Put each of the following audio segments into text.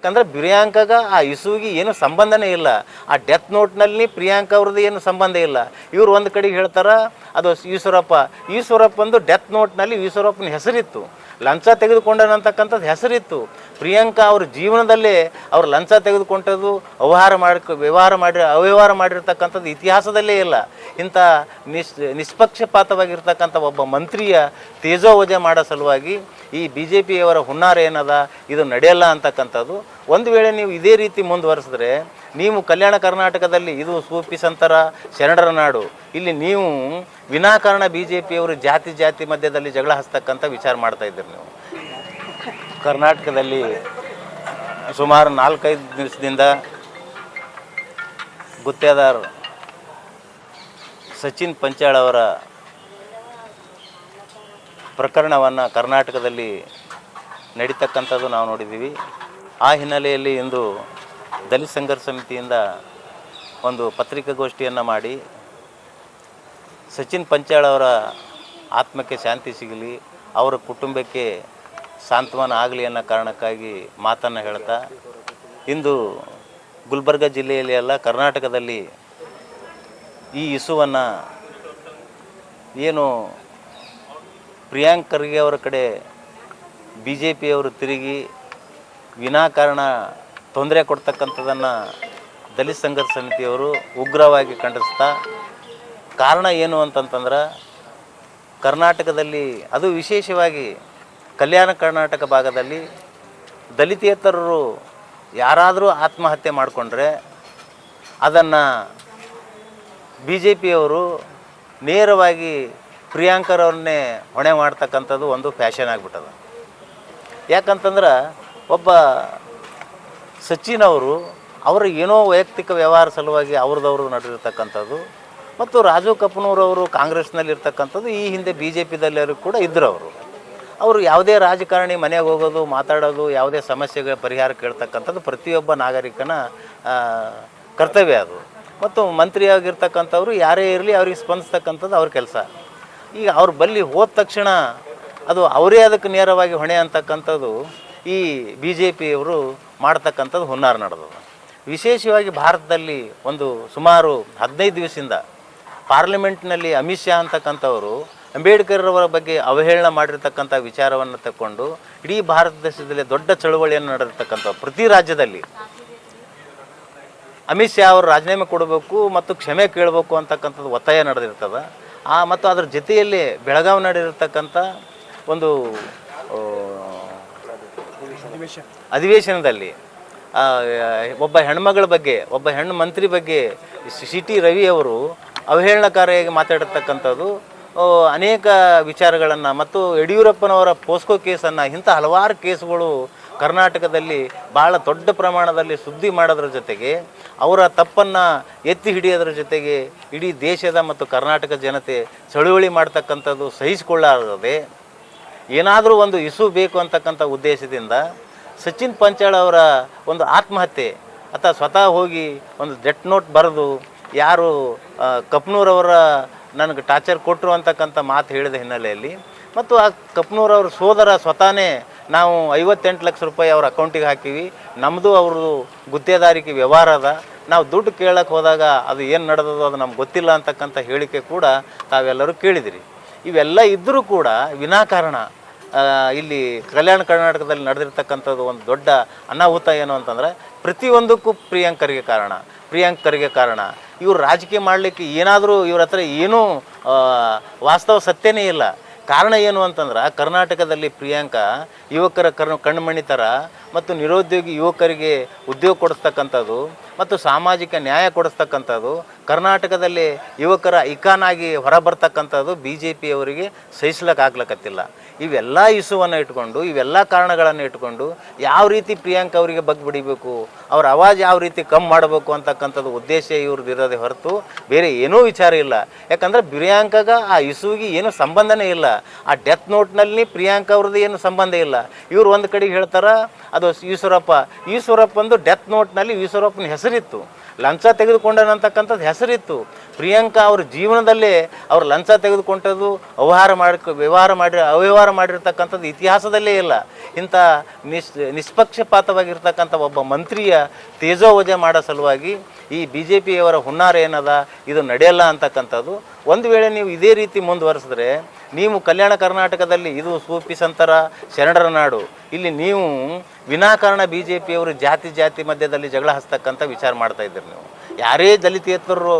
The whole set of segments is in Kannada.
ಯಾಕಂದರೆ ಪ್ರಿಯಾಂಕಾಗ ಆ ಇಸುವಿಗೆ ಏನು ಸಂಬಂಧನೇ ಇಲ್ಲ. ಆ ಡೆತ್ ನೋಟ್ನಲ್ಲಿ ಪ್ರಿಯಾಂಕಾ ಅವ್ರದ್ದು ಏನು ಸಂಬಂಧ ಇಲ್ಲ. ಇವ್ರು ಒಂದು ಕಡೆಗೆ ಹೇಳ್ತಾರೆ ಅದು ಈಶ್ವರಪ್ಪಂದು ಡೆತ್ ನೋಟ್ನಲ್ಲಿ ಈಶ್ವರಪ್ಪನ ಹೆಸರಿತ್ತು, ಲಂಚ ತೆಗೆದುಕೊಂಡನಂತಕ್ಕಂಥದ್ದು ಹೆಸರಿತ್ತು. ಪ್ರಿಯಾಂಕಾ ಅವ್ರ ಜೀವನದಲ್ಲೇ ಅವ್ರು ಲಂಚ ತೆಗೆದುಕೊಂಡದ್ದು ಅವ್ಯವಹಾರ ಮಾಡಿರ್ತಕ್ಕಂಥದ್ದು ಇತಿಹಾಸದಲ್ಲೇ ಇಲ್ಲ. ಇಂಥ ನಿಷ್ಪಕ್ಷಪಾತವಾಗಿರ್ತಕ್ಕಂಥ ಒಬ್ಬ ಮಂತ್ರಿಯ ತೇಜೋವಜೆ ಮಾಡೋ ಸಲುವಾಗಿ ಈ ಬಿ ಜೆ ಪಿಯವರ ಹುನ್ನಾರ ಏನದ ಇದು ನಡೆಯಲ್ಲ ಅಂತಕ್ಕಂಥದ್ದು. ಒಂದು ವೇಳೆ ನೀವು ಇದೇ ರೀತಿ ಮುಂದುವರೆಸಿದ್ರೆ ನೀವು ಕಲ್ಯಾಣ ಕರ್ನಾಟಕದಲ್ಲಿ ಇದು ಸೂಫಿ ಸಂತರ ಶರಣರ ನಾಡು, ಇಲ್ಲಿ ನೀವು ವಿನಾಕಾರಣ ಬಿ ಜೆ ಪಿಯವರು ಜಾತಿ ಮಧ್ಯದಲ್ಲಿ ಜಗಳ ಹಚ್ತಕ್ಕಂಥ ವಿಚಾರ ಮಾಡ್ತಾಯಿದ್ದೀರಿ. ನೀವು ಕರ್ನಾಟಕದಲ್ಲಿ ಸುಮಾರು 4-5 ದಿವಸದಿಂದ ಗುತ್ತೇದಾರ್ ಸಚಿನ್ ಪಂಚಾಳ್ ಅವರ ಪ್ರಕರಣವನ್ನು ಕರ್ನಾಟಕದಲ್ಲಿ ನಡೀತಕ್ಕಂಥದ್ದು ನಾವು ನೋಡಿದ್ದೀವಿ. ಆ ಹಿನ್ನೆಲೆಯಲ್ಲಿ ಇಂದು ದಲಿತ ಸಂಘರ್ಷ ಸಮಿತಿಯಿಂದ ಒಂದು ಪತ್ರಿಕಾಗೋಷ್ಠಿಯನ್ನು ಮಾಡಿ ಸಚಿನ್ ಪಂಚಾಳ್ ಅವರ ಆತ್ಮಕ್ಕೆ ಶಾಂತಿ ಸಿಗಲಿ, ಅವರ ಕುಟುಂಬಕ್ಕೆ ಸಾಂತ್ವನ ಆಗಲಿ ಅನ್ನೋ ಕಾರಣಕ್ಕಾಗಿ ಮಾತನ್ನು ಹೇಳ್ತಾ ಇಂದು ಗುಲ್ಬರ್ಗ ಜಿಲ್ಲೆಯಲ್ಲಿ ಅಲ್ಲ ಕರ್ನಾಟಕದಲ್ಲಿ ಈ ಇಸುವನ್ನು ಏನು ಪ್ರಿಯಾಂಕ್ ಖರ್ಗೆ ಅವರ ಕಡೆ ಬಿ ಜೆ ಪಿಯವರು ತಿರುಗಿ ವಿನಾಕಾರಣ ತೊಂದರೆ ಕೊಡ್ತಕ್ಕಂಥದ್ದನ್ನು ದಲಿತ ಸಂಘರ್ಷ ಸಮಿತಿಯವರು ಉಗ್ರವಾಗಿ ಖಂಡಿಸ್ತಾ, ಕಾರಣ ಏನು ಅಂತಂತಂದ್ರೆ ಕರ್ನಾಟಕದಲ್ಲಿ ಅದು ವಿಶೇಷವಾಗಿ ಕಲ್ಯಾಣ ಕರ್ನಾಟಕ ಭಾಗದಲ್ಲಿ ದಲಿತೇತರರು ಯಾರಾದರೂ ಆತ್ಮಹತ್ಯೆ ಮಾಡಿಕೊಂಡ್ರೆ ಅದನ್ನು ಬಿ ಜೆ ಪಿಯವರು ನೇರವಾಗಿ ಪ್ರಿಯಾಂಕರವ್ರನ್ನೇ ಹೊಣೆ ಮಾಡ್ತಕ್ಕಂಥದ್ದು ಒಂದು ಫ್ಯಾಷನ್ ಆಗಿಬಿಟ್ಟದ. ಯಾಕಂತಂದ್ರೆ ಒಬ್ಬ ಸಚಿನ್ ಅವರು ಅವರ ಏನೋ ವೈಯಕ್ತಿಕ ವ್ಯವಹಾರ ಸಲುವಾಗಿ ಅವ್ರದವರು ನಡೆದಿರ್ತಕ್ಕಂಥದ್ದು, ಮತ್ತು ರಾಜು ಕಪನೂರವರು ಕಾಂಗ್ರೆಸ್ನಲ್ಲಿರ್ತಕ್ಕಂಥದ್ದು, ಈ ಹಿಂದೆ ಬಿ ಜೆ ಪಿದಲ್ಲರೂ ಕೂಡ ಇದ್ದರು. ಅವರು ಯಾವುದೇ ರಾಜಕಾರಣಿ ಮನೆಗೆ ಹೋಗೋದು, ಮಾತಾಡೋದು, ಯಾವುದೇ ಸಮಸ್ಯೆಗಳ ಪರಿಹಾರ ಕೇಳ್ತಕ್ಕಂಥದ್ದು ಪ್ರತಿಯೊಬ್ಬ ನಾಗರಿಕನ ಕರ್ತವ್ಯ ಅದು. ಮತ್ತು ಮಂತ್ರಿಯಾಗಿರ್ತಕ್ಕಂಥವ್ರು ಯಾರೇ ಇರಲಿ ಅವ್ರಿಗೆ ಸ್ಪಂದಿಸ್ತಕ್ಕಂಥದ್ದು ಅವ್ರ ಕೆಲಸ. ಈಗ ಅವ್ರು ಬಲ್ಲಿ ಹೋದ ತಕ್ಷಣ ಅದು ಅವರೇ ಅದಕ್ಕೆ ನೇರವಾಗಿ ಹೊಣೆ ಅಂತಕ್ಕಂಥದ್ದು ಈ ಬಿ ಜೆ ಪಿಯವರು ಮಾಡ್ತಕ್ಕಂಥದ್ದು ಹುನ್ನಾರ ನಡೆದದು. ವಿಶೇಷವಾಗಿ ಭಾರತದಲ್ಲಿ ಒಂದು ಸುಮಾರು 15 ದಿವಸದಿಂದ ಪಾರ್ಲಿಮೆಂಟ್ನಲ್ಲಿ ಅಮಿತ್ ಶಾ ಅಂತಕ್ಕಂಥವರು ಅಂಬೇಡ್ಕರ್ ಅವರ ಬಗ್ಗೆ ಅವಹೇಳನ ಮಾಡಿರ್ತಕ್ಕಂಥ ವಿಚಾರವನ್ನು ತಗೊಂಡು ಇಡೀ ಭಾರತ ದೇಶದಲ್ಲಿ ದೊಡ್ಡ ಚಳುವಳಿಯನ್ನು ನಡೆದಿರ್ತಕ್ಕಂಥ ಪ್ರತಿ ರಾಜ್ಯದಲ್ಲಿ ಅಮಿತ್ ಶಾ ಅವರು ರಾಜೀನಾಮೆ ಕೊಡಬೇಕು ಮತ್ತು ಕ್ಷಮೆ ಕೇಳಬೇಕು ಅಂತಕ್ಕಂಥದ್ದು ಒತ್ತಾಯ ನಡೆದಿರ್ತದೆ. ಮತ್ತು ಅದರ ಜೊತೆಯಲ್ಲಿ ಬೆಳಗಾವಿ ನಡೆದಿರ್ತಕ್ಕಂಥ ಒಂದು ಅಧಿವೇಶನದಲ್ಲಿ ಒಬ್ಬ ಹೆಣ್ಮಗಳ ಬಗ್ಗೆ, ಒಬ್ಬ ಹೆಣ್ಣು ಮಂತ್ರಿ ಬಗ್ಗೆ ಸಿ ಟಿ ರವಿ ಅವರು ಅವಹೇಳನಕಾರಿಯಾಗಿ ಮಾತಾಡಿರ್ತಕ್ಕಂಥದ್ದು, ಅನೇಕ ವಿಚಾರಗಳನ್ನು, ಮತ್ತು ಯಡಿಯೂರಪ್ಪನವರ ಪೋಸ್ಕೋ ಕೇಸನ್ನು, ಇಂಥ ಹಲವಾರು ಕೇಸುಗಳು ಕರ್ನಾಟಕದಲ್ಲಿ ಭಾಳ ದೊಡ್ಡ ಪ್ರಮಾಣದಲ್ಲಿ ಸುದ್ದಿ ಮಾಡೋದ್ರ ಜೊತೆಗೆ ಅವರ ತಪ್ಪನ್ನು ಎತ್ತಿ ಹಿಡಿಯೋದ್ರ ಜೊತೆಗೆ ಇಡೀ ದೇಶದ ಮತ್ತು ಕರ್ನಾಟಕ ಜನತೆ ಚಳುವಳಿ ಮಾಡ್ತಕ್ಕಂಥದ್ದು ಸಹಿಸಿಕೊಳ್ಳಾರದೆ ಏನಾದರೂ ಒಂದು ಇಸು ಬೇಕು ಅಂತಕ್ಕಂಥ ಉದ್ದೇಶದಿಂದ ಸಚಿನ್ ಪಂಚಾಳ್ ಅವರ ಒಂದು ಆತ್ಮಹತ್ಯೆ ಅಥವಾ ಸ್ವತಃ ಹೋಗಿ ಒಂದು ಡೆತ್ ನೋಟ್ ಬರೆದು ಯಾರು ಕಪ್ನೂರವರ ನನಗೆ ಟಾರ್ಚರ್ ಕೊಟ್ಟರು ಅಂತಕ್ಕಂಥ ಮಾತು ಹೇಳಿದ ಹಿನ್ನೆಲೆಯಲ್ಲಿ, ಮತ್ತು ಆ ಕಪ್ನೂರವ್ರ ಸೋದರ ಸ್ವತಃನೇ ನಾವು 58 ಲಕ್ಷ ರೂಪಾಯಿ ಅವ್ರ ಅಕೌಂಟಿಗೆ ಹಾಕಿವಿ, ನಮ್ಮದು ಅವ್ರದ್ದು ಗುತ್ತೇದಾರಿಕೆ ವ್ಯವಹಾರ ಅದ, ನಾವು ದುಡ್ಡು ಕೇಳಕ್ಕೆ ಹೋದಾಗ ಅದು ಏನು ನಡೆದದು ಅದು ನಮ್ಗೆ ಗೊತ್ತಿಲ್ಲ ಅಂತಕ್ಕಂಥ ಹೇಳಿಕೆ ಕೂಡ ತಾವೆಲ್ಲರೂ ಕೇಳಿದಿರಿ. ಇವೆಲ್ಲ ಇದ್ದರೂ ಕೂಡ ವಿನಾಕಾರಣ ಇಲ್ಲಿ ಕಲ್ಯಾಣ ಕರ್ನಾಟಕದಲ್ಲಿ ನಡೆದಿರ್ತಕ್ಕಂಥದ್ದು ಒಂದು ದೊಡ್ಡ ಅನಾಹುತ ಏನು ಅಂತಂದರೆ ಪ್ರತಿಯೊಂದಕ್ಕೂ ಪ್ರಿಯಾಂಕ್ ಖರ್ಗೆ ಕಾರಣ. ಇವರು ರಾಜಕೀಯ ಮಾಡಲಿಕ್ಕೆ ಏನಾದರೂ ಇವ್ರ ಹತ್ರ ಏನೂ ವಾಸ್ತವ ಸತ್ಯನೇ ಇಲ್ಲ. ಕಾರಣ ಏನು ಅಂತಂದ್ರೆ ಕರ್ನಾಟಕದಲ್ಲಿ ಪ್ರಿಯಾಂಕಾ ಯುವಕರ ಕಣ್ಮಣಿ ಥರ ಮತ್ತು ನಿರುದ್ಯೋಗಿ ಯುವಕರಿಗೆ ಉದ್ಯೋಗ ಕೊಡಿಸ್ತಕ್ಕಂಥದ್ದು ಮತ್ತು ಸಾಮಾಜಿಕ ನ್ಯಾಯ ಕೊಡಿಸ್ತಕ್ಕಂಥದ್ದು, ಕರ್ನಾಟಕದಲ್ಲಿ ಯುವಕರ ಐಕಾನ್ ಆಗಿ ಹೊರಬರ್ತಕ್ಕಂಥದ್ದು ಬಿ ಜೆ ಪಿಯವರಿಗೆ ಸಹಿಸ್ಲಿಕ್ಕಾಗ್ಲಕತ್ತಿಲ್ಲ. ಇವೆಲ್ಲ ಇಸುವನ್ನು ಇಟ್ಕೊಂಡು, ಇವೆಲ್ಲ ಕಾರಣಗಳನ್ನು ಇಟ್ಕೊಂಡು ಯಾವ ರೀತಿ ಪ್ರಿಯಾಂಕಾ ಅವರಿಗೆ ಬಗ್ಬಿಡಿಬೇಕು, ಅವ್ರ ಆವಾಜ್ ಯಾವ ರೀತಿ ಕಮ್ಮಿ ಮಾಡಬೇಕು ಅಂತಕ್ಕಂಥದ್ದು ಉದ್ದೇಶ ಇವ್ರದ್ದು ಇರೋದೇ ಹೊರತು ಬೇರೆ ಏನೂ ವಿಚಾರ ಇಲ್ಲ. ಯಾಕಂದರೆ ಪ್ರಿಯಾಂಕಾಗ ಆ ಇಸುವಿಗೆ ಏನೂ ಸಂಬಂಧನೇ ಇಲ್ಲ. ಆ ಡೆತ್ ನೋಟ್ನಲ್ಲಿ ಪ್ರಿಯಾಂಕಾ ಅವ್ರದ್ದು ಏನು ಸಂಬಂಧ ಇಲ್ಲ. ಇವ್ರು ಒಂದು ಕಡೆಗೆ ಹೇಳ್ತಾರೆ ಅದು ಈಶ್ವರಪ್ಪಂದು ಡೆತ್ ನೋಟ್ನಲ್ಲಿ ಈಶ್ವರಪ್ಪನ ಹೆಸರು ಹೆಸರಿತ್ತು. ಲಂಚ ತೆಗೆದುಕೊಂಡನಂತಕ್ಕಂಥದ್ದು ಹೆಸರಿತ್ತು. ಪ್ರಿಯಾಂಕಾ ಅವ್ರ ಜೀವನದಲ್ಲೇ ಅವ್ರು ಲಂಚ ತೆಗೆದುಕೊಂಡದ್ದು ಅವ್ಯವಹಾರ ಮಾಡಿರ್ತಕ್ಕಂಥದ್ದು ಇತಿಹಾಸದಲ್ಲೇ ಇಲ್ಲ. ಇಂಥ ನಿಷ್ಪಕ್ಷಪಾತವಾಗಿರ್ತಕ್ಕಂಥ ಒಬ್ಬ ಮಂತ್ರಿಯ ತೇಜೋವಜೆ ಮಾಡೋ ಸಲುವಾಗಿ ಈ ಬಿ ಜೆ ಪಿಯವರ ಹುನ್ನಾರ ಏನದ ಇದು ನಡೆಯಲ್ಲ ಅಂತಕ್ಕಂಥದ್ದು. ಒಂದು ವೇಳೆ ನೀವು ಇದೇ ರೀತಿ ಮುಂದುವರೆಸಿದ್ರೆ ನೀವು ಕಲ್ಯಾಣ ಕರ್ನಾಟಕದಲ್ಲಿ ಇದು ಸೂಫಿ ಸಂತರ ಶರಣರ ನಾಡು, ಇಲ್ಲಿ ನೀವು ವಿನಾಕಾರಣ ಬಿ ಜೆ ಪಿಯವರು ಜಾತಿ ಮಧ್ಯದಲ್ಲಿ ಜಗಳ ಹಚ್ಚತಕ್ಕಂಥ ವಿಚಾರ ಮಾಡ್ತಾ ಇದ್ದೀರಿ. ನೀವು ಯಾರೇ ದಲಿತೇತರರು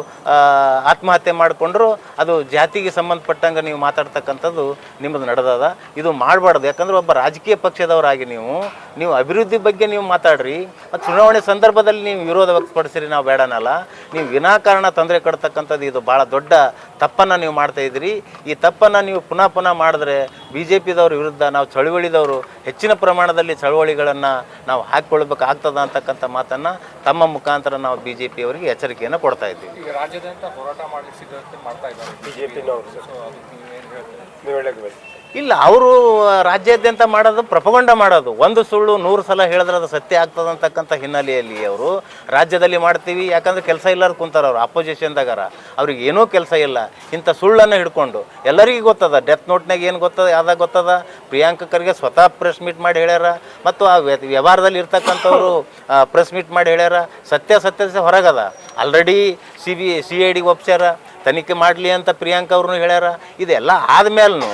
ಆತ್ಮಹತ್ಯೆ ಮಾಡಿಕೊಂಡ್ರು ಅದು ಜಾತಿಗೆ ಸಂಬಂಧಪಟ್ಟಂಗೆ ನೀವು ಮಾತಾಡ್ತಕ್ಕಂಥದ್ದು ನಿಮ್ಮದು ನಡೆದದ. ಇದು ಮಾಡಬಾರ್ದು. ಯಾಕಂದ್ರೆ ಒಬ್ಬ ರಾಜಕೀಯ ಪಕ್ಷದವರಾಗಿ ನೀವು ಅಭಿವೃದ್ಧಿ ಬಗ್ಗೆ ನೀವು ಮಾತಾಡ್ರಿ. ಮತ್ತು ಚುನಾವಣೆ ಸಂದರ್ಭದಲ್ಲಿ ನೀವು ವಿರೋಧ ವ್ಯಕ್ತಪಡಿಸಿರಿ, ನಾವು ಬೇಡನಲ್ಲ. ನೀವು ವಿನಾಕಾರಣ ತೊಂದರೆ ಕೊಡ್ತಕ್ಕಂಥದ್ದು ಇದು ಭಾಳ ದೊಡ್ಡ ತಪ್ಪನ್ನು ನೀವು ಮಾಡ್ತಾಯಿದ್ದೀರಿ. ಈ ತಪ್ಪನ್ನು ನೀವು ಪುನಃ ಮಾಡಿದ್ರೆ ಬಿ ಜೆ ಪಿದವ್ರ ವಿರುದ್ಧ ನಾವು ಚಳುವಳಿದವರು ಹೆಚ್ಚಿನ ಪ್ರಮಾಣದಲ್ಲಿ ಚಳುವಳಿಗಳನ್ನು ನಾವು ಹಾಕಿಕೊಳ್ಬೇಕಾಗ್ತದ ಅಂತಕ್ಕಂಥ ಮಾತನ್ನು ತಮ್ಮ ಮುಖಾಂತರ ನಾವು ಬಿ ಜೆ ಪಿಯವರಿಗೆ ಎಚ್ಚರಿಕೆಯನ್ನು ಕೊಡ್ತಾ ಇದ್ದೀವಿ. ಈಗ ರಾಜ್ಯಾದ್ಯಂತ ಹೋರಾಟ ಮಾಡಲಿಕ್ಕೆ ಸಿದ್ಧತೆ ಮಾಡ್ತಾ ಇದ್ದಾರೆ ಇಲ್ಲ, ಅವರು ರಾಜ್ಯಾದ್ಯಂತ ಮಾಡೋದು ಪ್ರಪಗೊಂಡ ಮಾಡೋದು. ಒಂದು ಸುಳ್ಳು 100 ಸಲ ಹೇಳಿದ್ರೆ ಅದು ಸತ್ಯ ಆಗ್ತದೆ ಅಂತಕ್ಕಂಥ ಹಿನ್ನೆಲೆಯಲ್ಲಿ ಅವರು ರಾಜ್ಯದಲ್ಲಿ ಮಾಡ್ತೀವಿ. ಯಾಕಂದ್ರೆ ಕೆಲಸ ಇಲ್ಲಾರ ಕುಂತಾರೆ ಅವರು ಅಪೋಸಿಷನ್ದಾಗಾರ, ಅವ್ರಿಗೆ ಏನೂ ಕೆಲಸ ಇಲ್ಲ. ಇಂಥ ಸುಳ್ಳನ್ನು ಹಿಡ್ಕೊಂಡು ಎಲ್ಲರಿಗೂ ಗೊತ್ತದ, ಡೆತ್ ನೋಟ್ನಾಗ ಏನು ಗೊತ್ತದ, ಯಾವ್ದಾಗ ಗೊತ್ತದ. ಪ್ರಿಯಾಂಕಾ ಖರ್ಗೆ ಸ್ವತಃ ಪ್ರೆಸ್ ಮೀಟ್ ಮಾಡಿ ಹೇಳ್ಯಾರ, ಮತ್ತು ಆ ವ್ಯವಹಾರದಲ್ಲಿ ಇರ್ತಕ್ಕಂಥವ್ರು ಪ್ರೆಸ್ ಮೀಟ್ ಮಾಡಿ ಹೇಳ್ಯಾರ. ಸತ್ಯ ಹೊರಗದ. ಆಲ್ರೆಡಿ CID ಒಪ್ಸ್ಯಾರ, ತನಿಖೆ ಮಾಡಲಿ ಅಂತ ಪ್ರಿಯಾಂಕಾ ಅವ್ರನ್ನೂ ಹೇಳ್ಯಾರ. ಇದೆಲ್ಲ ಆದಮೇಲೂ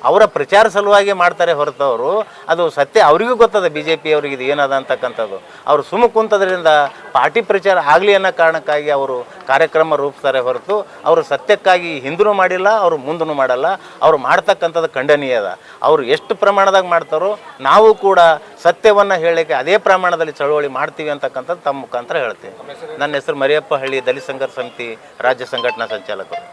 ಅವರ ಪ್ರಚಾರ ಸಲುವಾಗಿ ಮಾಡ್ತಾರೆ ಹೊರತು ಅವರು ಅದು ಸತ್ಯ ಅವರಿಗೂ ಗೊತ್ತದ ಬಿ ಜೆ ಪಿಯವ್ರಿಗೆ ಇದು ಏನದ ಅಂತಕ್ಕಂಥದ್ದು. ಅವರು ಸುಮ್ಮ ಕುಂತದ್ರಿಂದ ಪಾರ್ಟಿ ಪ್ರಚಾರ ಆಗಲಿ ಅನ್ನೋ ಕಾರಣಕ್ಕಾಗಿ ಅವರು ಕಾರ್ಯಕ್ರಮ ರೂಪಿಸ್ತಾರೆ ಹೊರತು ಅವರು ಸತ್ಯಕ್ಕಾಗಿ ಹಿಂದೂ ಮಾಡಿಲ್ಲ, ಅವರು ಮುಂದೂ ಮಾಡಲ್ಲ. ಅವರು ಮಾಡ್ತಕ್ಕಂಥದ್ದು ಖಂಡನೀಯ ಅದ. ಅವರು ಎಷ್ಟು ಪ್ರಮಾಣದಾಗ ಮಾಡ್ತಾರೋ ನಾವು ಕೂಡ ಸತ್ಯವನ್ನು ಹೇಳಲಿಕ್ಕೆ ಅದೇ ಪ್ರಮಾಣದಲ್ಲಿ ಚಳುವಳಿ ಮಾಡ್ತೀವಿ ಅಂತಕ್ಕಂಥದ್ದು ತಮ್ಮ ಮುಖಾಂತರ ಹೇಳ್ತೀವಿ. ನನ್ನ ಹೆಸರು ಮರಿಯಪ್ಪ ಹಳ್ಳಿ, ದಲಿತ ಸಂಘರ್ಷ ಸಮಿತಿ ರಾಜ್ಯ ಸಂಘಟನಾ ಸಂಚಾಲಕರು.